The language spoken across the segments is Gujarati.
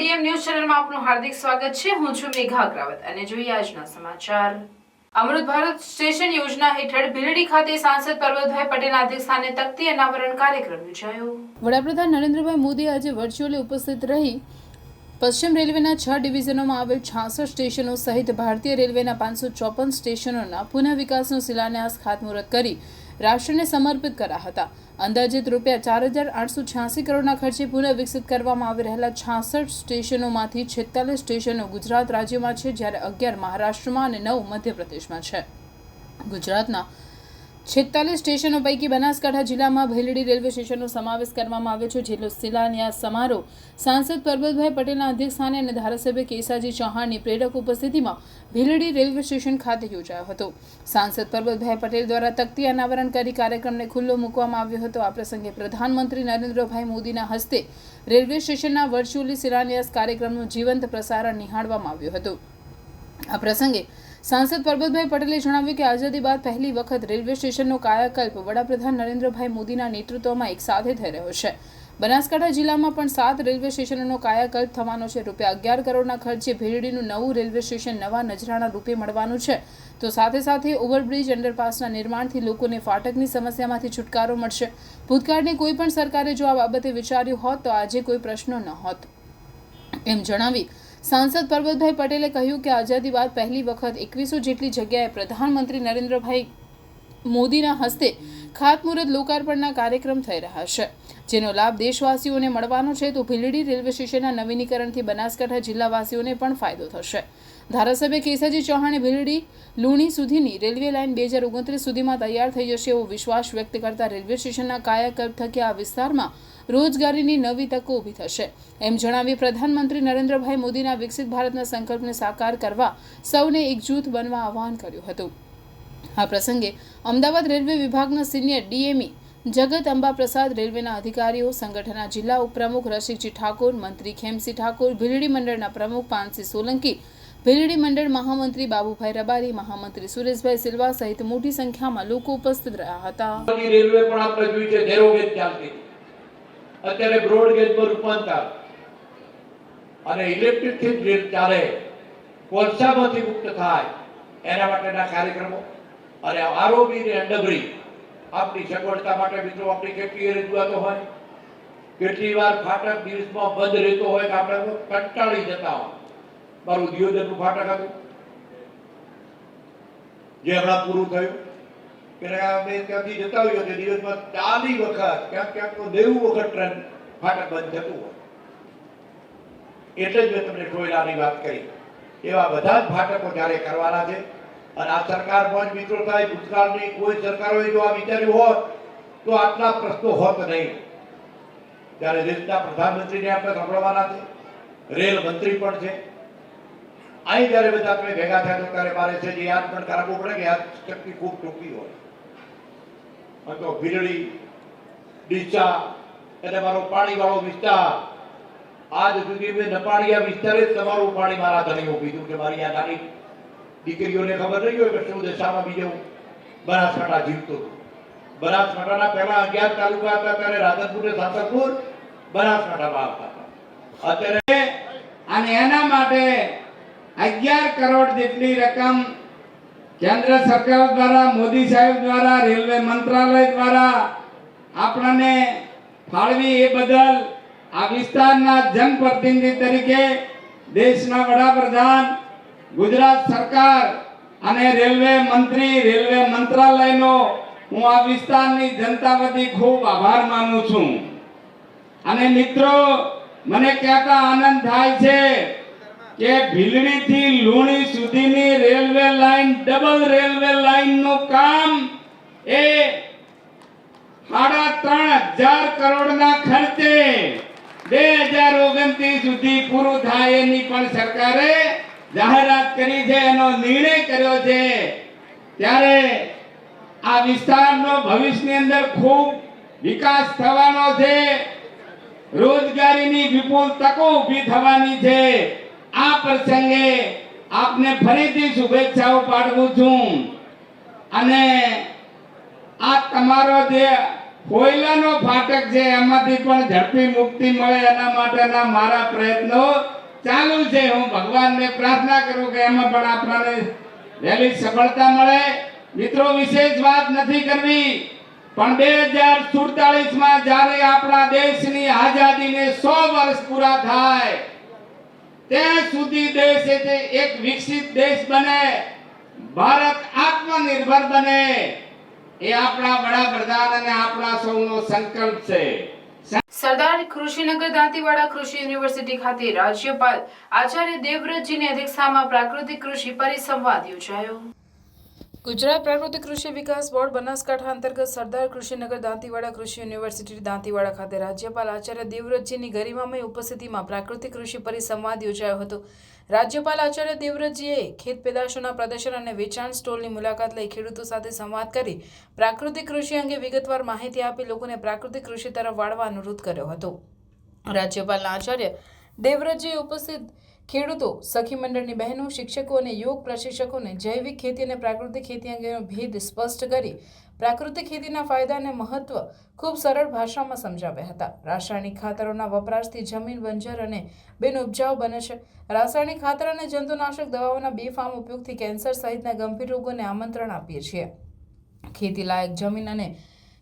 ડીએમ ન્યૂઝ ચેનલમાં આપનું હાર્દિક સ્વાગત છે। હું છું મેઘા અગ્રવાલ અને જોઈએ આજના સમાચાર। અમૃત ભારત સ્ટેશન યોજના હેઠળ ભીલડી ખાતે સાંસદ પરબતભાઈ પટેલના અધ્યક્ષસ્થાને તકતી અનાવરણ કાર્યક્રમ યોજાયો। વડાપ્રધાન નરેન્દ્રભાઈ મોદી આજે વર્ચ્યુઅલી ઉપસ્થિત રહી પશ્ચિમ રેલવેના 6 ડિવિઝનોમાં આવેલ 66 સ્ટેશનો સહિત ભારતીય રેલવેના 554 સ્ટેશનોના પુનઃ વિકાસનો શિલાન્યાસ ખાતમુહૂર્ત કરી રાષ્ટ્રને સમર્પિત કર્યા હતા। અંદાજિત રૂપિયા 4886 કરોડના ખર્ચે પુનઃ વિકસિત કરવામાં આવી રહેલા 66 સ્ટેશનોમાંથી 46 સ્ટેશનો ગુજરાત રાજ્યમાં છે, જ્યારે 11 મહારાષ્ટ્રમાં અને 9 મધ્યપ્રદેશમાં છે। ગુજરાતના 46 સ્ટેશનો પૈકી બનાસકાંઠા જિલ્લામાં ભીલડી રેલવે સ્ટેશનનો સમાવેશ કરવામાં આવ્યો છે, જેનો શિલાન્યાસ સમારોહ સાંસદ પરબતભાઈ પટેલના અધ્યક્ષસ્થાને અને ધારાસભ્ય કેસાજી ચૌહાણની પ્રેરક ઉપસ્થિતિમાં ભીલડી રેલવે સ્ટેશન ખાતે યોજાયો હતો। સાંસદ પરબતભાઈ પટેલ દ્વારા તકતી અનાવરણ કરી કાર્યક્રમને ખુલ્લો મૂકવામાં આવ્યો હતો। આ પ્રસંગે પ્રધાનમંત્રી નરેન્દ્રભાઈ મોદીના હસ્તે રેલવે સ્ટેશનના વર્ચ્યુઅલી શિલાન્યાસ કાર્યક્રમનું જીવંત પ્રસારણ નિહાળવામાં આવ્યું હતું। આ પ્રસંગે સાંસદ પરબતભાઈ પટેલે જણાવ્યું કે આઝાદી બાદ પહેલી વખત રેલવે સ્ટેશનનો કાયાકલ્પ વડાપ્રધાન નરેન્દ્રભાઈ મોદીના નેતૃત્વમાં એક સાથે થઈ રહ્યો છે। બનાસકાંઠા જિલ્લામાં પણ 7 રેલવે સ્ટેશનોનો કાયાકલ્પ થવાનો છે। રૂપિયા 11 કરોડના ખર્ચે ભીલડીનું નવું રેલવે સ્ટેશન નવા નજરાણા રૂપે મળવાનું છે, તો સાથે સાથે ઓવરબ્રિજ અંડરપાસના નિર્માણથી લોકોને ફાટકની સમસ્યામાંથી છુટકારો મળશે। ભૂતકાળની કોઈ પણ સરકારે જો આ બાબતે વિચાર્યું હોત તો આજે કોઈ પ્રશ્નો ન હોત, એમ જણાવી સાંસદ પરબતભાઈ પટેલે કહ્યું કે આઝાદી બાદ પહેલી વખત 2100 જેટલી જગ્યાએ પ્રધાનમંત્રી નરેન્દ્રભાઈ મોદીના હસ્તે ખાતમુહૂર્ત લોકાર્પણના કાર્યક્રમ થઈ રહ્યા છે, જેનો લાભ દેશવાસીઓને મળવાનો છે। તો ભીલડી રેલવે સ્ટેશનના નવીનીકરણથી બનાસકાંઠા જિલ્લાવાસીઓને પણ ફાયદો થશે। ધારાસભ્ય કેસાજી ચૌહાણે ભીલડી લુણી સુધીની રેલવે લાઇન 2029 સુધીમાં તૈયાર થઈ જશે એવો વિશ્વાસ વ્યક્ત કરતા રેલવે સ્ટેશનના કાયાકલ્પ થકી આ વિસ્તારમાં રોજગારીની નવી તકો ઊભી થશે, એમ જણાવી પ્રધાનમંત્રી નરેન્દ્રભાઈ મોદીના વિકસિત ભારતના સંકલ્પને સાકાર કરવા સૌને એકજૂથ બનવા આહ્વાન કર્યું હતું। આ પ્રસંગે અમદાવાદ રેલવે વિભાગના સિનિયર ડીએમઈ જગત અંબા પ્રસાદ, રેલવેના અધિકારીઓ, સંગઠનના જિલ્લા ઉપપ્રમુખ રસિકજી ઠાકોર, મંત્રી ખેમસિંહ ઠાકોર, ભીલડી મંડળના પ્રમુખ પાનસિંહ સોલંકી, ભીલડી મંડળ મહામંત્રી બાબુભાઈ રબારી, મહામંત્રી સુરેશભાઈ સિલ્વા સહિત મોટી સંખ્યામાં લોકો ઉપસ્થિત રહ્યા હતા। રેલવે પણ આપણે જોઈ છે નેરો ગેજ ચાલતી, અત્યારે બ્રોડ ગેજ પર રૂપાંતર અને ઇલેક્ટ્રિક થી રેલ ચાલે, કોલસામાંથી મુક્ત થાય એના માટેના કાર્યક્રમો અને આરઓબી ને અંડરબ્રિજ આપણી સગવડતા માટે મિત્રો આપણી કેટલી રજૂઆતો હોય, કેટલી વાર ફાટક દિવસમાં બંધ રહેતો હોય કે આપણે કંટાળી જતા હોય। મારું દિયોદરનું ફાટક હતું જે હમણાં પૂરું થયું કે અમે ત્યાંથી જતા હોઈએ તો દિવસમાં 40 વખત ક્યાંક તો 90 વખત ટ્રેન ફાટક બંધ થતું હોય। એટલે જ મેં તમને કોયલાની વાત કરી, એવા બધા જ ફાટકો જ્યારે કરવાના છે અને આ સરકારમાં જ મિત્રો થાય, ભૂતકાળની કોઈ સરકારોએ જો આ વિચાર્યું હોત તો આટલા પ્રશ્નો હોત નહીં। ત્યારે દેશના પ્રધાનમંત્રીને આપણે સાંભળવાના છે, રેલ મંત્રી પણ છે। અહીં જ્યારે બધા તમે ભેગા થયા તો ત્યારે મારે છે જે યાદ પણ કરાવવું પડે કે યાદ શક્તિ ખૂબ ટૂંકી હોય। તો ભીલડી ડીસા એટલે મારો પાણીવાળો વિસ્તાર, આજ સુધી મેં નપાળિયા વિસ્તારે જ તમારું પાણી મારા ધણીઓ પીધું કે મારી આ નાની દીકરીઓને ખબર નહીં હોય કે શું દશામાં બીજો બનાસકાંઠા જીવતો હતો। બનાસકાંઠાના પહેલા 11 તાલુકા હતા, ત્યારે રાધનપુર ને સાંતરપુર બનાસકાંઠામાં આવતા હતા। અત્યારે અને એના માટે 11 કરોડ જેટલી રકમ કેન્દ્ર સરકાર દ્વારા, મોદી સાહેબ દ્વારા, રેલવે મંત્રાલય દ્વારા આપણને ફાળવી એ બદલ આ વિસ્તારના જનપ્રતિનિધિ તરીકે દેશના વડાપ્રધાન, ગુજરાત સરકાર અને રેલવે મંત્રી, રેલવે મંત્રાલયનો હું આ વિસ્તારની જનતા વતી ખૂબ આભાર માનું છું। અને મિત્રો, મને કહેતા આનંદ થાય છે કે ભીલડી થી લુણી સુધીની railway line, double railway line નું કામ એ 3.5 કરોડના ખર્ચે 2029 સુધી પૂરું થાય એની પણ સરકારે જાહેરાત કરી છે, એનો નિર્ણય કર્યો છે। ત્યારે આ વિસ્તારનો ભવિષ્યની અંદર ખૂબ વિકાસ થવાનો છે, રોજગારીની વિપુલ તકો ઊભી થવાની છે। આ પ્રસંગે આપને ફરીથી શુભેચ્છાઓ પાઠવું છું અને આ તમારો જે કોયલાનો ફાટક છે એમાંથી પણ ઝડપી મુક્તિ મળે એના માટેના મારા પ્રયત્નો ચાલુ છે. હું ભગવાનને પ્રાર્થના કરું કે એમાં પણ આપણને વહેલી સફળતા મળે. મિત્રો, વિશેષ વાત નથી કરવી, પણ 2047 માં જ્યારે આપણા દેશની આઝાદીને 100 વર્ષ પૂરા થાય ત્યાં સુધી દેશ એક વિકસિત દેશ બને, ભારત આત્મનિર્ભર બને, એ આપણા વડાપ્રધાન અને આપણા સૌનો સંકલ્પ છે. સરદાર કૃષિનગર દાંતીવાડા કૃષિ યુનિવર્સિટી ખાતે રાજ્યપાલ આચાર્ય દેવવ્રતજીની અધ્યક્ષતામાં પ્રાકૃતિક કૃષિ પરિસંવાદ યોજાયો. ગુજરાત પ્રાકૃતિક કૃષિ વિકાસ બોર્ડ બનાસકાંઠા અંતર્ગત સરદાર કૃષિનગર દાંતીવાડા કૃષિ યુનિવર્સિટી દાંતીવાડા ખાતે રાજ્યપાલ આચાર્ય દેવવ્રતજીની ગરિમામય ઉપસ્થિતિમાં પ્રાકૃતિક કૃષિ પરિસંવાદ યોજાયો હતો. રાજ્યપાલ આચાર્ય દેવવ્રતજીએ ખેત પેદાશોના પ્રદર્શન અને વેચાણ સ્ટોલની મુલાકાત લઈ ખેડૂતો સાથે સંવાદ કરી પ્રાકૃતિક કૃષિ અંગે વિગતવાર માહિતી આપી લોકોને પ્રાકૃતિક કૃષિ તરફ વાળવા અનુરોધ કર્યો હતો. રાજ્યપાલના આચાર્ય દેવવ્રતજીએ ઉપસ્થિત ખેડૂતો, સખી મંડળની બહેનો, શિક્ષકો અને યોગ પ્રશિક્ષકોને જૈવિક ખેતી અને પ્રાકૃતિક ખેતી અંગેનો ભેદ સ્પષ્ટ કરી પ્રાકૃતિક ખેતીના ફાયદા અને મહત્વ ખૂબ સરળ ભાષામાં સમજાવ્યા હતા. રાસાયણિક ખાતરોના વપરાશથી જમીન બંજર અને બિનઉપજાઉ બને છે. રાસાયણિક ખાતર અને જંતુનાશક દવાઓના બેફામ ઉપયોગથી કેન્સર સહિતના ગંભીર રોગોને આમંત્રણ આપીએ છીએ. ખેતી લાયક જમીન અને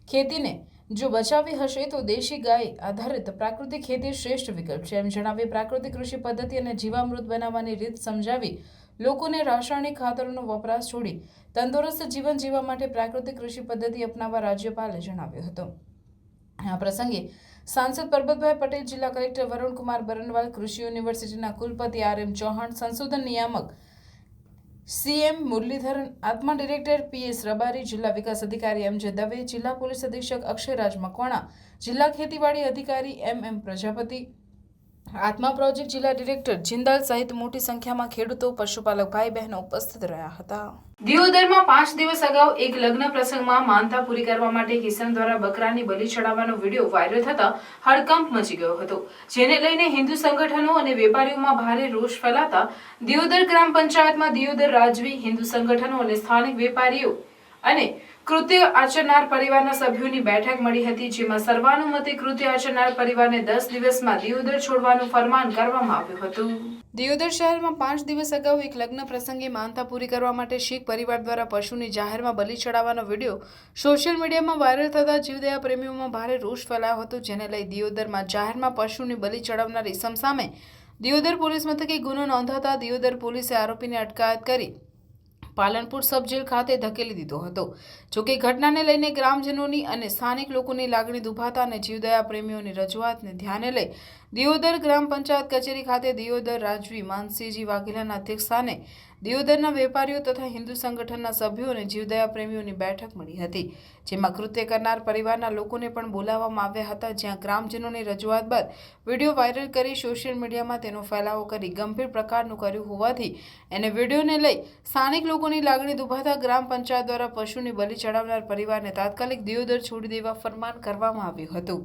ખેતીને જો બચાવી હશે તો દેશી ગાય આધારિત પ્રાકૃતિક ખેતી શ્રેષ્ઠ વિકલ્પ છે. એમ જણાવી પ્રાકૃતિક કૃષિ પદ્ધતિ અને જીવામૃત બનાવવાની રીત સમજાવી લોકોને રાસાયણિક ખાતરોનો વપરાશ છોડી તંદુરસ્ત જીવન જીવવા માટે પ્રાકૃતિક કૃષિ પદ્ધતિ અપનાવવા રાજ્યપાલે જણાવ્યું હતું. આ પ્રસંગે સાંસદ પરબતભાઈ પટેલ, જિલ્લા કલેક્ટર વરુણકુમાર બરનવાલ, કૃષિ યુનિવર્સિટીના કુલપતિ RM ચૌહાણ, સંશોધન નિયામક CM મુરલીધરન, આત્મા ડિરેક્ટર PS રબારી, જિલ્લા વિકાસ અધિકારી MJ દવે, જિલ્લા પોલીસ અધિક્ષક અક્ષયરાજ મકવાણા, જિલ્લા ખેતીવાડી અધિકારી MM પ્રજાપતિ, આત્મા પ્રોજેક્ટ જિલ્લા ડિરેક્ટર જિંદાલ સહિત મોટી સંખ્યામાં ખેડૂતો, પશુપાલક ભાઈ બહેનો ઉપસ્થિત રહ્યા હતા. દિયોદરમાં 5 દિવસ અગાઉ એક લગ્ન પ્રસંગમાં માનતા પૂરી કરવા માટે કિસાન દ્વારા બકરાની બલિ ચડાવવાનો વિડીયો વાયરલ થતા હડકંપ મચી ગયો હતો, જેને લઈને હિન્દુ સંગઠનો અને વેપારીઓમાં ભારે રોષ ફેલાતા દિયોદર ગ્રામ પંચાયતમાં દિયોદર રાજવી, હિન્દુ સંગઠનો અને સ્થાનિક વેપારીઓ અને કૃત્ય આચરનાર પરિવારના સભ્યોની બેઠક મળી હતી, જેમાં સર્વાનુમતે કૃત્ય આચરનાર પરિવારને 10 દિવસમાં દિયોદર છોડવાનું ફરમાન કરવામાં આવ્યું હતું. દિયોદર શહેરમાં 5 દિવસ અગાઉ એક લગ્ન પ્રસંગે માનતા પૂરી કરવા માટે શીખ પરિવાર દ્વારા પશુની જાહેરમાં બલિ ચડાવવાનો વિડીયો સોશિયલ મીડિયામાં વાયરલ થતા જીવદયા પ્રેમીઓમાં ભારે રોષ ફેલાયો હતો, જેને લઈ દિયોદરમાં જાહેરમાં પશુની બલિ ચડાવનાર ઇસમ સામે દિયોદર પોલીસ મથકે ગુનો નોંધાતા દિયોદર પોલીસે આરોપીને અટકાયત કરી પાલનપુર સબ જેલ ખાતે ધકેલી દીધો હતો. જોકે ઘટનાને લઈને ગ્રામજનોની અને સ્થાનિક લોકોની લાગણી દુભાતા અને જીવદયા પ્રેમીઓની રજૂઆતને ધ્યાને લઈ દિયોદર ગ્રામ પંચાયત કચેરી ખાતે દિયોદર રાજવી માનસિંહજી વાઘેલાના અધ્યક્ષસ્થાને દિયોદરના વેપારીઓ તથા હિન્દુ સંગઠનના સભ્યો અને જીવદયા પ્રેમીઓની બેઠક મળી હતી, જેમાં કૃત્ય કરનાર પરિવારના લોકોને પણ બોલાવવામાં આવ્યા હતા. જ્યાં ગ્રામજનોની રજૂઆત બાદ વિડીયો વાયરલ કરી સોશિયલ મીડિયામાં તેનો ફેલાવો કરી ગંભીર પ્રકારનું કર્યું હોવાથી એને વિડીયોને લઈ સ્થાનિક લોકોની લાગણી દુભાતા ગ્રામ પંચાયત દ્વારા પશુની બલિ ચડાવનાર પરિવારને તાત્કાલિક દિયોદર છોડી દેવા ફરમાન કરવામાં આવ્યું હતું,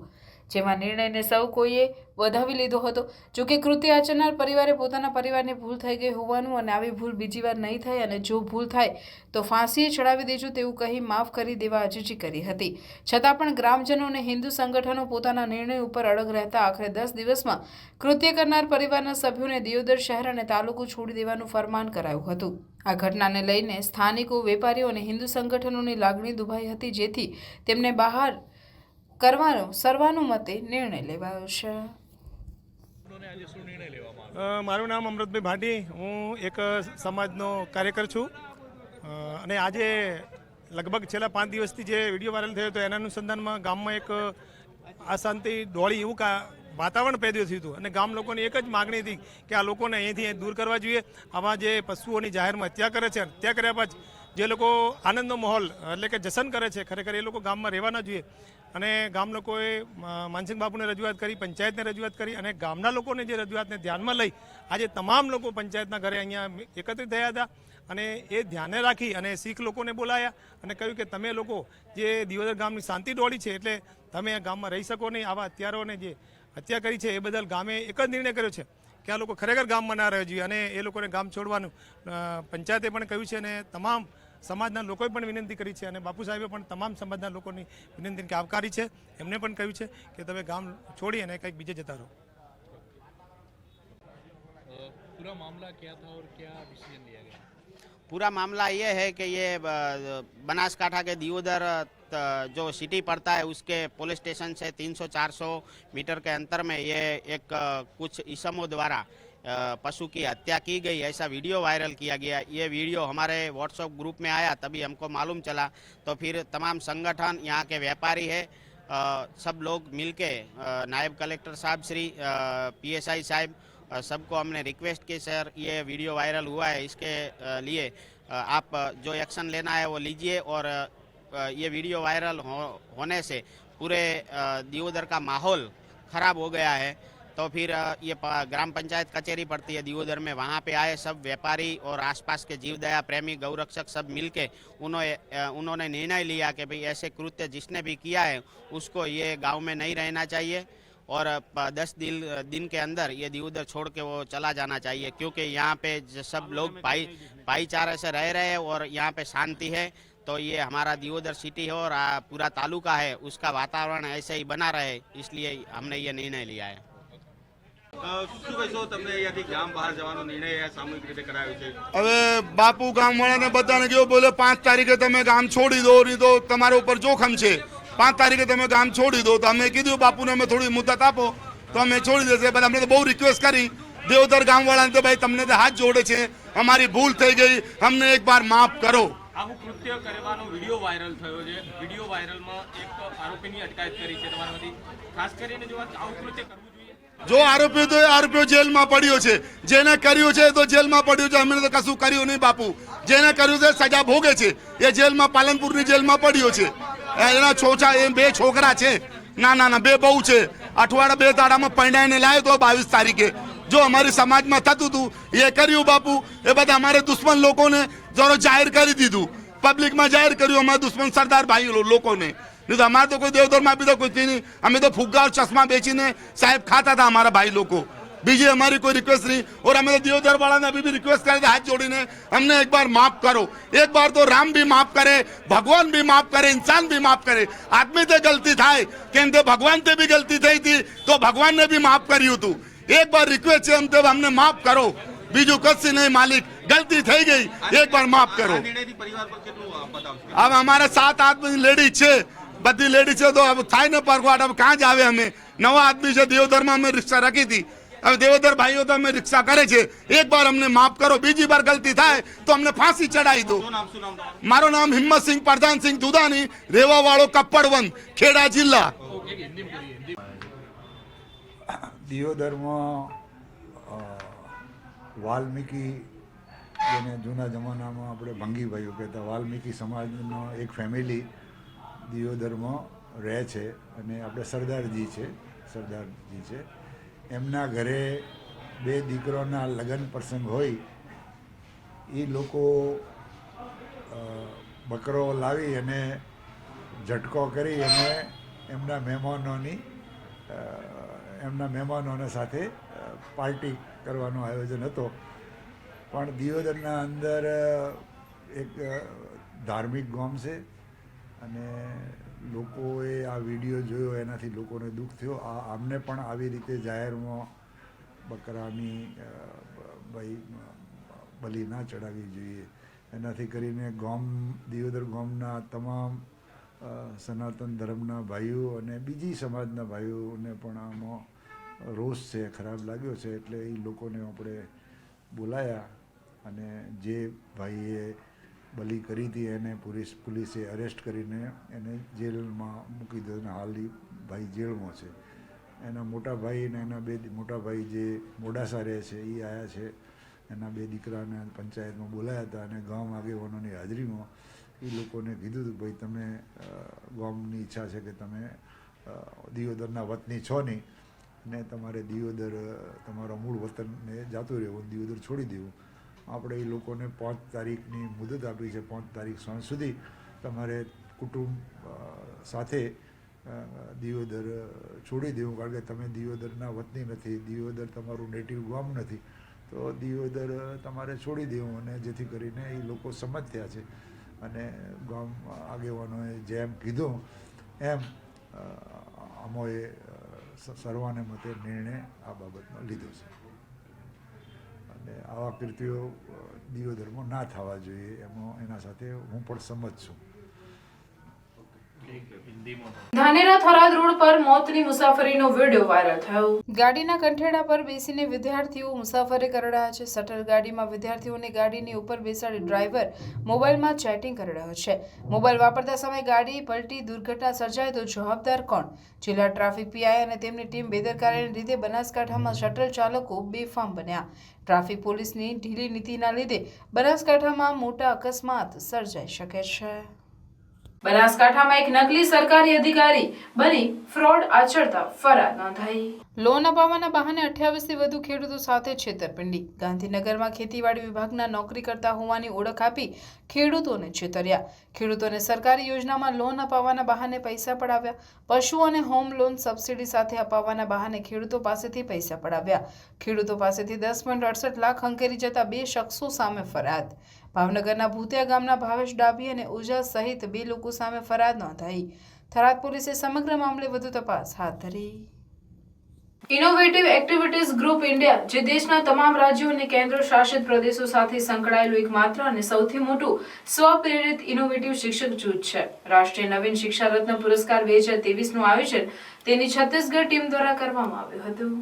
જેમાં નિર્ણયને સૌ કોઈએ વધાવી લીધો હતો. જોકે કૃત્ય આચરનાર પરિવારે પોતાના પરિવારને ભૂલ થઈ ગઈ હોવાનું અને આવી ભૂલ બીજી વાર નહીં થાય અને જો ભૂલ થાય તો ફાંસીએ ચડાવી દેજો તેવું કહી માફ કરી દેવા અરજી કરી હતી. છતાં પણ ગ્રામજનો અને હિન્દુ સંગઠનો પોતાના નિર્ણય ઉપર અડગ રહેતા આખરે 10 દિવસમાં કૃત્ય કરનાર પરિવારના સભ્યોને દિયોદર શહેર અને તાલુકો છોડી દેવાનું ફરમાન કરાયું હતું. આ ઘટનાને લઈને સ્થાનિકો, વેપારીઓ અને હિન્દુ સંગઠનોની લાગણી દુભાઈ હતી, જેથી તેમને બહાર કરવાનો સર્વાનુમતે નિર્ણય લેવાયો છે. મારું નામ અમૃતભાઈ ભાટી, હું એક સમાજનો કાર્યકર છું અને આજે લગભગ છેલ્લા 5 દિવસથી જે વિડીયો વાયરલ થયો હતો એના અનુસંધાનમાં ગામમાં એક અશાંતિ દોડી એવું વાતાવરણ પેદા થયું હતું અને ગામ લોકોની એક જ માગણી હતી કે આ લોકોને અહીંથી દૂર કરવા જોઈએ. આવા જે પશુઓની જાહેરમાં હત્યા કરે છે, હત્યા કર્યા બાદ જે લોકો આનંદનો માહોલ એટલે કે જશન કરે છે, ખરેખર એ લોકો ગામમાં રહેવા ન જોઈએ. અને ગામ લોકોએ માનસિંહ બાપુને રજૂઆત કરી, પંચાયતને રજૂઆત કરી અને ગામના લોકોને જે રજૂઆતને ધ્યાનમાં લઈ આજે તમામ લોકો પંચાયતના ઘરે અહીંયા એકત્રિત થયા હતા અને એ ધ્યાને રાખી અને શીખ લોકોને બોલાયા અને કહ્યું કે તમે લોકો જે દિયોદર ગામની શાંતિ દોડી છે એટલે તમે આ ગામમાં રહી શકો નહીં. આવા હત્યારોને જે હત્યા કરી છે એ બદલ ગામે એક જ નિર્ણય કર્યો છે કે આ લોકો ખરેખર ગામમાં ના રહેવા જોઈએ અને એ લોકોને ગામ છોડવાનું પંચાયતે પણ કહ્યું છે અને તમામ સમાજના લોકોએ પણ વિનંતી કરી છે અને બાપુ સાહેબે પણ તમામ સમાજના લોકોની વિનંતીને આવકારી છે. એમને પણ કહ્યું છે કે તમે ગામ છોડી અને કંઈક બીજે જતા રહો. पूरा मामला क्या था और क्या डिसीजन लिया गया? पूरा मामला ये है कि ये बनासकाठा के दियोदर जो सिटी पड़ता है उसके पुलिस स्टेशन से 300-400 मीटर के अंतर में ये एक कुछ इसमों द्वारा पशु की हत्या की गई, ऐसा वीडियो वायरल किया गया. ये वीडियो हमारे व्हाट्सएप ग्रुप में आया, तभी हमको मालूम चला. तो फिर तमाम संगठन, यहाँ के व्यापारी है, सब लोग मिलके नायब कलेक्टर साहब श्री PSI साहब सबको हमने रिक्वेस्ट की, सर ये वीडियो वायरल हुआ है, इसके लिए आप जो एक्शन लेना है वो लीजिए. और ये वीडियो वायरल होने से पूरे दियोदर का माहौल ख़राब हो गया है. तो फिर ये ग्राम पंचायत कचहरी पड़ती है दियोदर में, वहाँ पे आए सब व्यापारी और आसपास के जीवदया प्रेमी गौरक्षक सब मिलके उन्होंने निर्णय लिया कि भाई ऐसे कृत्य जिसने भी किया है उसको ये गांव में नहीं रहना चाहिए और 10 दिन के अंदर ये दियोदर छोड़ के वो चला जाना चाहिए, क्योंकि यहाँ पे सब लोग भाईचारे से रह रहे हैं और यहाँ पे शांति है. तो ये हमारा दियोदर सिटी है और पूरा तालुका है, उसका वातावरण ऐसे ही बना रहे, इसलिए हमने ये निर्णय लिया है. શું કહેશો તમને અહીંયાથી ગામ બહાર જવાનો નિર્ણય સામૂહિક રીતે કરાયો છે? હવે બાપુ ગામવાળાને બધાને કેવું બોલે 5 તારીખે તમે ગામ છોડી દો, નહીં તો તમારા ઉપર જોખમ છે. 5 તારીખે તમે ગામ છોડી દો. તો અમે કીધું બાપુને અમે થોડી મુદત આપો તો અમે છોડી દેશે. બધા અમને તો બહુ રિક્વેસ્ટ કરી દેવધર ગામવાળાને, તો ભાઈ તમને તો હાથ જોડે છે, અમારી ભૂલ થઈ ગઈ, અમને એક બાર માફ કરો. આવું કૃત્ય કરવાનો વિડીયો વાયરલ થયો છે. વિડીયો વાયરલમાં એક આરોપીની અટકાયત કરી છે તમારામાંથી. ખાસ કરીને જો આવું કૃત્ય કરવું જોઈએ, જો આરોપીઓ તો આરોપીઓ જેલમાં પડ્યો છે, જેને કર્યું છે તો જેલમાં પડ્યું છે. અમે તો કશું કર્યું નહીં બાપુ, જેને કર્યું છે સજા ભોગે છે. એ જેલમાં પાલનપુરની જેલમાં પડ્યો છે. એના છોછા એ 2 છોકરા છે, ના 2 બહુ છે. અઠવાડિયા 2 દાડામાં પરણાઈને લાવ્યો તો 22 તારીખે. જો અમારી સમાજમાં થતું હતું એ કર્યું બાપુ. એ બધા અમારે દુશ્મન લોકોને જરો જાહેર કરી દીધું, પબ્લિકમાં જાહેર કર્યું અમારા દુશ્મન સરદાર ભાઈ લોકોને. नहीं तो हमारे तो कोई देवधर में भी तो कुछ नहीं, हमें तो फुग्गा और चश्मा बेचीने साहब खाता था हमारा भाई लोग को. बीजे हमारी कोई रिक्वेस्ट नहीं. और हमें तो देवधर वाला ने अभी भी रिक्वेस्ट करे थे हाथ जोड़ीने, हमने एक बार माफ करो. एक बार तो राम भी माफ करे, भगवान भी माफ करे, इंसान भी माफ करे. आदमी से गलती थाय कि भगवान से भी गलती थी थी तो भगवान ने भी माफ કર્યું હતું. एक बार रिक्वेस्ट है हमने माफ करो, बीजू कशी नहीं मालिक, गलती થઈ ગઈ, एक बार माफ करो. अब हमारे 7 आदमी लेडीज છે, બધી લેડીઝ છે, તો હવે થાય ને પરગવાટ. હવે ક્યાં જ આવે? અમે નવા આદમી છે, દેવધરમાં અમે રિક્ષા રાખી હતી. હવે દેવધર ભાઈઓ તો અમે રિક્ષા કરે છે. એક બાર અમને માફ કરો, બીજી બાર ગલતી થાય તો અમને ફાંસી ચડાવી દો. મારું નામ હિંમતસિંહ પ્રધાનસિંહ દુધાની, રેવા વાળો કપ્પડવંત, ખેડા જિલ્લા. દિયોદરમાં વાલ્મીકી, જેને જૂના જમાનામાં આપણે ભંગીભાઈઓ કહેતા, વાલ્મીકી સમાજનો એક ફેમિલી દિયોદરમાં રહે છે અને આપણે સરદારજી છે. એમના ઘરે 2 દીકરોના લગ્ન પ્રસંગ હોય, એ લોકો બકરો લાવી અને ઝટકો કરી અને એમના મહેમાનોને સાથે પાર્ટી કરવાનું આયોજન હતો. પણ દિયોદરના અંદર એક ધાર્મિક ગામ છે અને લોકોએ આ વિડીયો જોયો, એનાથી લોકોને દુઃખ થયો. આમને પણ આવી રીતે જાહેરમાં બકરાની બલિ ના ચડાવવી જોઈએ. એનાથી કરીને દિયોદર ગામના તમામ સનાતન ધર્મના ભાઈઓ અને બીજી સમાજના ભાઈઓને પણ આમાં રોષ છે, ખરાબ લાગ્યો છે. એટલે એ લોકોને આપણે બોલાયા અને જે ભાઈએ બલિ કરી હતી એને પોલીસે અરેસ્ટ કરીને એને જેલમાં મૂકી દીધો અને હાલ એ ભાઈ જેલમાં છે. એના મોટા ભાઈ અને એના 2 મોટા ભાઈ જે મોડાસા રહે છે એ આવ્યા છે. એના 2 દીકરાને પંચાયતમાં બોલાયા હતા અને ગામ આગેવાનોની હાજરીમાં એ લોકોને કીધું હતું ભાઈ તમે ગામની ઈચ્છા છે કે તમે દિયોદરના વતની છો નહીં ને તમારે દિયોદર તમારા મૂળ વતનને જાતું રહેવું, દિયોદર છોડી દેવું. આપણે એ લોકોને 5 તારીખની મુદત આપી છે. 5 તારીખ સાંજ સુધી તમારે કુટુંબ સાથે દિયોદર છોડી દેવું, કારણ કે તમે દિયોદરના વતની નથી, દિયોદર તમારું નેટિવ ગામ નથી, તો દિયોદર તમારે છોડી દેવું. અને જેથી કરીને એ લોકો સંમત થયા છે અને ગામ આગેવાનોએ જેમ કીધું એમ અમોએ સર્વાને મતે નિર્ણય આ બાબતનો લીધો છે અને આવા કૃત્યો દિયોદરમાં ના થવા જોઈએ એના સાથે હું પણ સંમત છું. ધાનેરા થરાદ રોડ પર મોતની મુસાફરીનો વિડીયો વાયરલ થયો. ગાડીના કંઠેડા પર બેસીને વિદ્યાર્થીઓ મુસાફરી કરી રહ્યા છે. શટલ ગાડીમાં વિદ્યાર્થીઓને ગાડીની ઉપર બેસાડી ડ્રાઈવર મોબાઈલમાં ચેટિંગ કરી રહ્યો છે. મોબાઈલ વાપરતા સમયે ગાડી પલટી દુર્ઘટના સર્જાય તો જવાબદાર કોણ? જિલ્લા ટ્રાફિક પીઆઈ અને તેમની ટીમ બેદરકારીને લીધે બનાસકાંઠામાં શટલ ચાલકો બેફામ બન્યા. ટ્રાફિક પોલીસની ઢીલી નીતિના લીધે બનાસકાંઠામાં મોટા અકસ્માત સર્જાઈ શકે છે. બનાસકાંઠામાં એક નકલી સરકારી અધિકારી બની ફ્રોડ આચરતા ફરિયાદ નોંધાઈ. લોન અપાવવાના બહાને 28 થી વધુ ખેડૂતો સાથે છેતરપિંડી. ગાંધીનગરમાં ખેતીવાડી વિભાગના નોકરી કરતા હોવાની ઓળખ આપી ખેડૂતોને છેતર્યા. ખેડૂતોને સરકારી યોજનામાં લોન અપાવવાના બહાને પૈસા પડાવ્યા. પશુ અને હોમ લોન સબસિડી સાથે અપાવવાના બહાને ખેડૂતો પાસેથી પૈસા પડાવ્યા. ખેડૂતો પાસેથી 10.68 લાખ હંકેરી જતા 2 શખ્સો સામે ફરિયાદ. ભાવનગરના ભૂતિયા ગામના ભાવેશ ડાભી અને ઉજા સહિત 2 લોકો સામે ફરિયાદ નોંધાઈ. થરાદ પોલીસે સમગ્ર મામલે વધુ તપાસ હાથ ધરી. ઇનોવેટિવ એક્ટિવિટીઝ ગ્રુપ ઇન્ડિયા, જે દેશના તમામ રાજ્યો અને કેન્દ્ર શાસિત પ્રદેશો સાથે સંકળાયેલું એકમાત્ર અને સૌથી મોટું સ્વપ્રેરિત ઇનોવેટિવ શિક્ષક જૂથ છે. રાષ્ટ્રીય નવીન શિક્ષા રત્ન પુરસ્કાર 2023નું આયોજન તેની છત્તીસગઢ ટીમ દ્વારા કરવામાં આવ્યું હતું.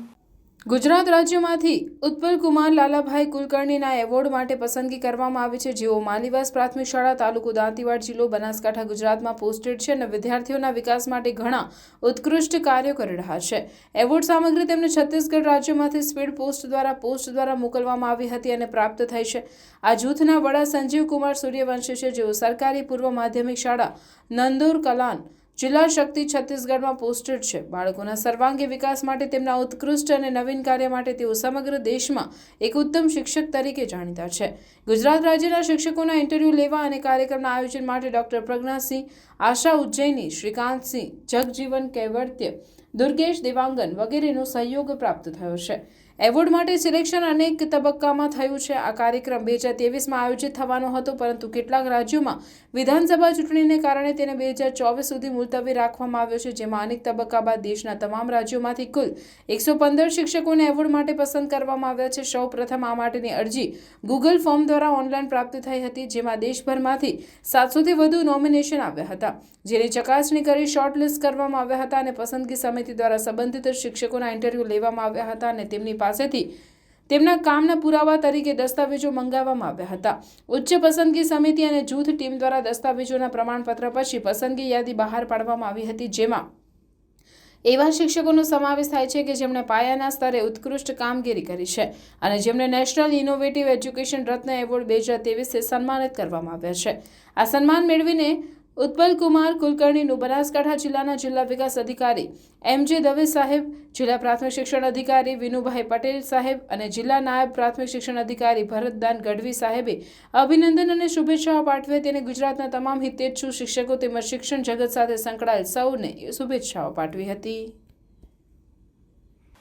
ગુજરાત રાજ્યમાંથી ઉત્પલ કુમાર લાલાભાઈ કુલકર્ણીના એવોર્ડ માટે પસંદગી કરવામાં આવી છે, જેઓ માલીવાસ પ્રાથમિક શાળા તાલુકો દાંતીવાડ જિલ્લો બનાસકાંઠા ગુજરાતમાં પોસ્ટેડ છે અને વિદ્યાર્થીઓના વિકાસ માટે ઘણા ઉત્કૃષ્ટ કાર્યો કરી રહ્યા છે. એવોર્ડ સામગ્રી તેમને છત્તીસગઢ રાજ્યમાંથી સ્પીડ પોસ્ટ દ્વારા મોકલવામાં આવી હતી અને પ્રાપ્ત થઈ છે. આ જૂથના વડા સંજીવ કુમાર સૂર્યવંશી છે, જેઓ સરકારી પૂર્વ માધ્યમિક શાળા નંદોર કલાન જિલ્લા શક્તિ છત્તીસગઢમાં પોસ્ટેડ છે. બાળકોના સર્વાંગી વિકાસ માટે તેમના ઉત્કૃષ્ટ અને નવીન કાર્ય માટે તેઓ સમગ્ર દેશમાં એક ઉત્તમ શિક્ષક તરીકે જાણીતા છે. ગુજરાત રાજ્યના શિક્ષકોના ઇન્ટરવ્યૂ લેવા અને કાર્યક્રમના આયોજન માટે ડોક્ટર પ્રજ્ઞાસિંહ, આશા ઉજ્જૈની, શ્રીકાંતસિંહ, જગજીવન કૈવર્ત્ય, દુર્ગેશ દેવાંગન વગેરેનો સહયોગ પ્રાપ્ત થયો છે. એવોર્ડ માટે સિલેક્શન અનેક તબક્કામાં થયું છે. આ કાર્યક્રમ 2023માં આયોજિત થવાનો હતો, પરંતુ કેટલાક રાજ્યોમાં વિધાનસભા ચૂંટણીને કારણે તેને 2024 સુધી મુલતવી રાખવામાં આવ્યો છે, જેમાં અનેક તબક્કા બાદ દેશના તમામ રાજ્યોમાંથી કુલ 115 શિક્ષકોને એવોર્ડ માટે પસંદ કરવામાં આવ્યા છે. સૌ પ્રથમ આ માટેની અરજી ગૂગલ ફોર્મ દ્વારા ઓનલાઈન પ્રાપ્ત થઈ હતી, જેમાં દેશભરમાંથી 700થી વધુ નોમિનેશન આવ્યા હતા, જેની ચકાસણી કરી શોર્ટલિસ્ટ કરવામાં આવ્યા હતા અને પસંદગી સમિતિ દ્વારા સંબંધિત શિક્ષકોના ઇન્ટરવ્યૂ લેવામાં આવ્યા હતા અને તેમની પાસેથી તેમના કામના પુરાવા તરીકે દસ્તાવેજો મંગાવવામાં આવ્યા હતા. ઉચ્ચ પસંદગી સમિતિ અને જૂથ ટીમ દ્વારા દસ્તાવેજોના પ્રમાણપત્ર પછી પસંદગી યાદી બહાર પાડવામાં આવી હતી, જેમાં એવા શિક્ષકોનો સમાવેશ થાય છે કે જેમણે પાયાના સ્તરે ઉત્કૃષ્ટ કામગીરી કરી છે અને જેમને નેશનલ ઇનોવેટિવ એજ્યુકેશન રત્ન એવોર્ડ 2023 સન્માનિત કરવામાં આવ્યા છે. આ સન્માન મેળવીને ઉત્પલ કુમાર કુલકર્ણીનું બનાસકાંઠા જિલ્લાના જિલ્લા વિકાસ અધિકારી MJ દવે સાહેબ, જિલ્લા પ્રાથમિક શિક્ષણ અધિકારી વિનુભાઈ પટેલ સાહેબ અને જિલ્લા નાયબ પ્રાથમિક શિક્ષણ અધિકારી ભરતદાન ગઢવી સાહેબે અભિનંદન અને શુભેચ્છાઓ પાઠવી હતી અને ગુજરાતના તમામ હિતેચ્છુ શિક્ષકો તેમજ શિક્ષણ જગત સાથે સંકળાયેલ સૌને શુભેચ્છાઓ પાઠવી હતી.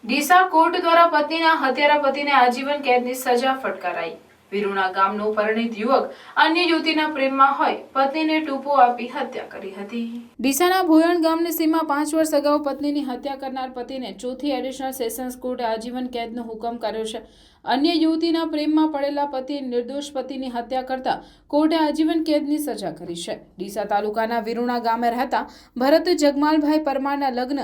ડીસા કોર્ટ દ્વારા પત્નીના હત્યારા પતિને આજીવન કેદની સજા ફટકારાઈ. વિરુણા ગામનો પરિણીત યુવક અન્ય યુવતીના પ્રેમમાં હોય પત્નીને ટૂંપો આપી હત્યા કરી હતી. ડીસાના ભોયણ ગામની સીમા 5 વર્ષ અગાઉ પત્નીની હત્યા કરનાર પતિને ચોથી એડિશનલ સેશન્સ કોર્ટે આજીવન કેદનો હુકમ કર્યો છે. અન્ય યુવતીના પ્રેમમાં પડેલા પતિ નિર્દોષ પતિની હત્યા કરતા કોર્ટે આજીવન કેદની સજા કરી છે. ડીસા તાલુકાના વિરુણા ગામે રહેતા ભરત જગમાલભાઈ પરમારના લગ્ન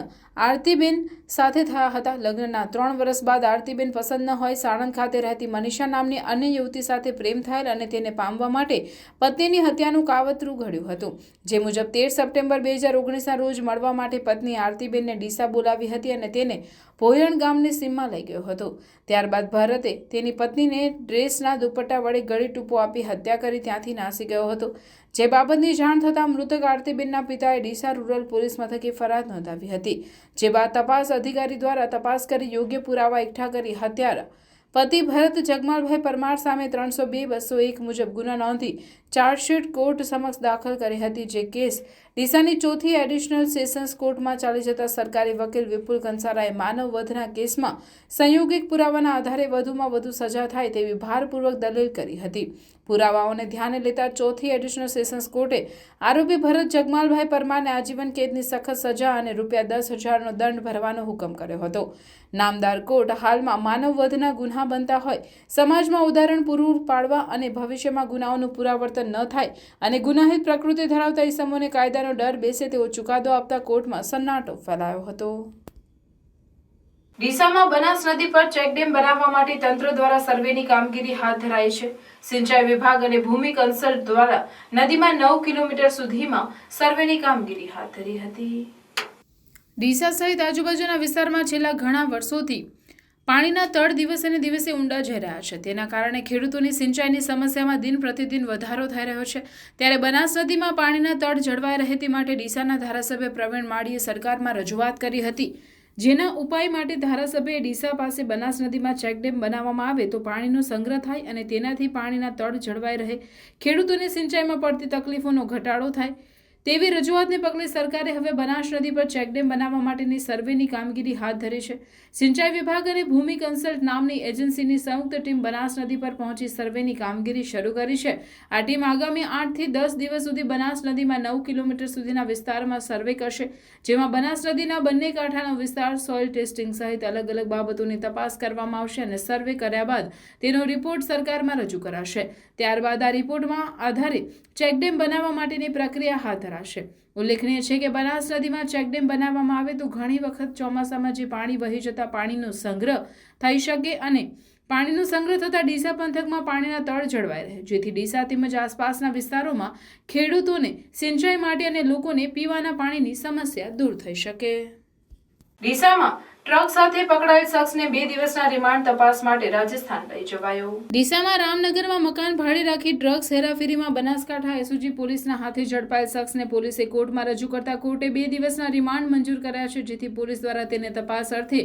આરતીબેન સાથે થયા હતા. લગ્નના 3 વર્ષ બાદ આરતીબેન પસંદ ન હોય સાણંદ ખાતે રહેતી મનીષા નામની અન્ય યુવતી સાથે પ્રેમ થયેલ અને તેને પામવા માટે પત્નીની હત્યાનું કાવતરું ઘડ્યું હતું. જે મુજબ 13 સપ્ટેમ્બર 2019ના રોજ મળવા માટે પત્ની આરતીબેનને ડીસા બોલાવી હતી અને તેને ભોયણ ગામની સીમમાં લઈ ગયો હતો. ત્યારબાદ ભરતે તેની પત્નીને ડ્રેસના દુપટ્ટા વડે ગળી ટૂંપો આપી હત્યા કરી ત્યાંથી નાસી ગયો હતો. જે બાબતની જાણ થતાં મૃતક આરતીબેનના પિતાએ ડીસા રૂરલ પોલીસ મથકે ફરિયાદ નોંધાવી હતી. જે બાદ તપાસ અધિકારી દ્વારા તપાસ કરી યોગ્ય પુરાવા એકઠા કરી હત્યારા પતિ ભરત જગમાલભાઈ પરમાર સામે 302-201 મુજબ ગુનો નોંધી ચાર્જશીટ કોર્ટ સમક્ષ દાખલ કરી હતી, જે કેસ ડીસાની ચોથી એડિશનલ સેશન્સ કોર્ટમાં ચાલી જતા સરકારી વકીલ વિપુલ કંસારાએ માનવ વધના કેસમાં સંયોગિક પુરાવાના આધારે વધુમાં વધુ સજા થાય તેવી ભારપૂર્વક દલીલ કરી હતી. પુરાવાઓને ધ્યાને લેતા ચોથી એડિશનલ સેશન્સ કોર્ટે આરોપી ભરત જગમાલભાઈ પરમારને આજીવન કેદની સખત સજા અને ₹10,000નો દંડ ભરવાનો હુકમ કર્યો હતો. નામદાર કોર્ટ હાલમાં માનવ વધના ગુન્હા બનતા હોય, સમાજમાં ઉદાહરણ પૂરું પાડવા અને ભવિષ્યમાં ગુનાઓનું પુનરાવર્તન ન થાય અને ગુનાહિત પ્રકૃતિ ધરાવતા ઇસમોને કાયદાનો ડર બેસે તેવો ચુકાદો આપતા કોર્ટમાં સન્નાટો ફેલાયો હતો. ડીસામાં બનાસ નદી પર ચેકડેમ બનાવવા માટે તંત્ર દ્વારા સર્વેની કામગીરી હાથ ધરાઈ છે. સિંચાઈ વિભાગ અને ભૂમિ કન્સલ્ટ દ્વારા નદીમાં 9 કિલોમીટર સુધીમાં સર્વેની કામગીરી હાથ ધરી હતી. ડીસા સહિત આજુબાજુના વિસ્તારમાં છેલ્લા ઘણા વર્ષોથી પાણીના તળ દિવસે ને દિવસે ઊંડા જઈ રહ્યા છે. તેના કારણે ખેડૂતોની સિંચાઈની સમસ્યામાં દિન પ્રતિદિન વધારો થઈ રહ્યો છે. ત્યારે બનાસ નદીમાં પાણીના તળ જળવાઈ રહે તે માટે ડીસાના ધારાસભ્ય પ્રવીણ માળીએ સરકારમાં રજૂઆત કરી હતી, જેના ઉપાય માટે ધારાસભ્યએ ડીસા પાસે બનાસ નદીમાં ચેકડેમ બનાવવામાં આવે તો પાણીનો સંગ્રહ થાય અને તેનાથી પાણીના તળ જળવાઈ રહે, ખેડૂતોને સિંચાઈમાં પડતી તકલીફોનો ઘટાડો થાય તેવી રજૂઆતને પગલે સરકારે હવે બનાસ નદી પર ચેકડેમ બનાવવા માટેની સર્વેની કામગીરી હાથ ધરી છે. સિંચાઈ વિભાગ અને ભૂમિ કન્સલ્ટ નામની એજન્સીની સંયુક્ત ટીમ બનાસ નદી પર પહોંચી સર્વેની કામગીરી શરૂ કરી છે. આ ટીમ આગામી 8 થી 10 દિવસ સુધી બનાસ નદીમાં 9 કિલોમીટર સુધીના વિસ્તારમાં સર્વે કરશે, જેમાં બનાસ નદીના બંને કાંઠાનો વિસ્તાર, સોઇલ ટેસ્ટિંગ સહિત અલગ અલગ બાબતોની તપાસ કરવામાં આવશે અને સર્વે કર્યા બાદ તેનો રિપોર્ટ સરકારમાં રજૂ કરાશે. ત્યારબાદ આ રિપોર્ટમાં આધારે ચેકડેમ બનાવવા માટેની પ્રક્રિયા હાથ ધરાશે. ઉલ્લેખનીય છે કે બનાસ નદીમાં ચેકડેમ બનાવવામાં આવે તો ઘણી વખત ચોમાસામાં જે પાણી વહી જતા પાણીનો સંગ્રહ થઈ શકે અને પાણીનો સંગ્રહ થતાં ડીસા પંથકમાં પાણીના તળ જળવાઈ રહે, જેથી ડીસા તેમજ આસપાસના વિસ્તારોમાં ખેડૂતોને સિંચાઈ માટે અને લોકોને પીવાના પાણીની સમસ્યા દૂર થઈ શકે. ડીસામાં ટ્રક સાથે પકડાયેલ શખ્સને 2 દિવસના રિમાન્ડ તપાસ માટે રાજસ્થાન લઈ જવાયો. ડીસામાં રામનગરમાં મકાન ભાડે રાખી ડ્રગ્સ હેરાફેરીમાં બનાસકાંઠા એસઓજી પોલીસના હાથે ઝડપાયેલ શખ્સને પોલીસે કોર્ટમાં રજૂ કરતા કોર્ટે 2 દિવસના રિમાન્ડ મંજૂર કર્યા છે, જેથી પોલીસ દ્વારા તેને તપાસ અર્થે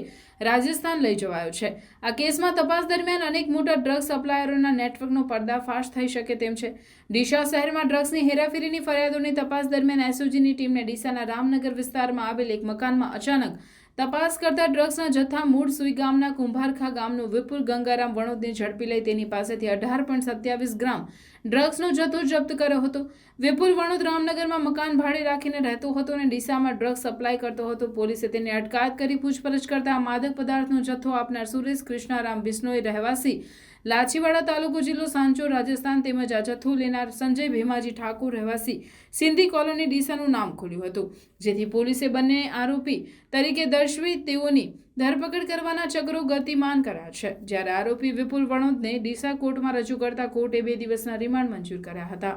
રાજસ્થાન લઈ જવાયો છે. આ કેસમાં તપાસ દરમિયાન અનેક મોટા ડ્રગ્સ સપ્લાયરોના નેટવર્કનો પર્દાફાશ થઈ શકે તેમ છે. ડીસા શહેરમાં ડ્રગ્સની હેરાફેરીની ફરિયાદોની તપાસ દરમિયાન એસઓજીની ટીમને ડીસાના રામનગર વિસ્તારમાં આવેલ એક મકાનમાં અચાનક તપાસ કરતા ડ્રગ્સના જથ્થા મૂળ સુઈ ગામના કુંભારખા ગામનો વિપુલ ગંગારામ વણોદને ઝડપી લઈ તેની પાસેથી 18.27 ગ્રામ ડ્રગ્સનો જથ્થો જપ્ત કર્યો હતો. વિપુલ વણોદ રામનગરમાં મકાન ભાડે રાખીને રહેતો હતો અને ડીસામાં ડ્રગ્સ સપ્લાય કરતો હતો. પોલીસે તેને અટકાયત કરી પૂછપરછ કરતા માદક પદાર્થનો જથ્થો આપનાર સુરેશ કૃષ્ણારામ બિશ્નોઈ રહેવાસી લાચીવાડા તાલુકો જિલ્લો સાંચોર રાજસ્થાન તેમજ આ જથ્થો લેનાર સંજય ભીમાજી ઠાકોર રહેવાસી સિંધી કોલોની ડીસાનું નામ ખોલ્યું હતું, જેથી પોલીસે બંને આરોપી તરીકે દર્શાવી તેઓની ધરપકડ કરવાના ચક્રો ગતિમાન કર્યા છે. જ્યારે આરોપી વિપુલ વણોદને ડીસા કોર્ટમાં રજૂ કરતા કોર્ટે 2 દિવસના રિમાન્ડ મંજૂર કર્યા હતા,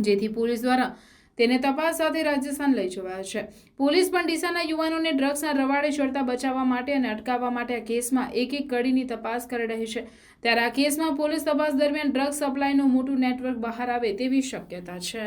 જેથી પોલીસ દ્વારા તેને તપાસ સાથે રાજસ્થાન લઈ જવાયો છે. પોલીસ પણ ડીસાના યુવાનોને ડ્રગ્સના રવાડે ચડતા બચાવવા માટે અને અટકાવવા માટે આ કેસમાં એક કડીની તપાસ કરી રહી છે. ત્યારે આ કેસમાં પોલીસ તપાસ દરમિયાન ડ્રગ્સ સપ્લાયનું મોટું નેટવર્ક બહાર આવે તેવી શક્યતા છે.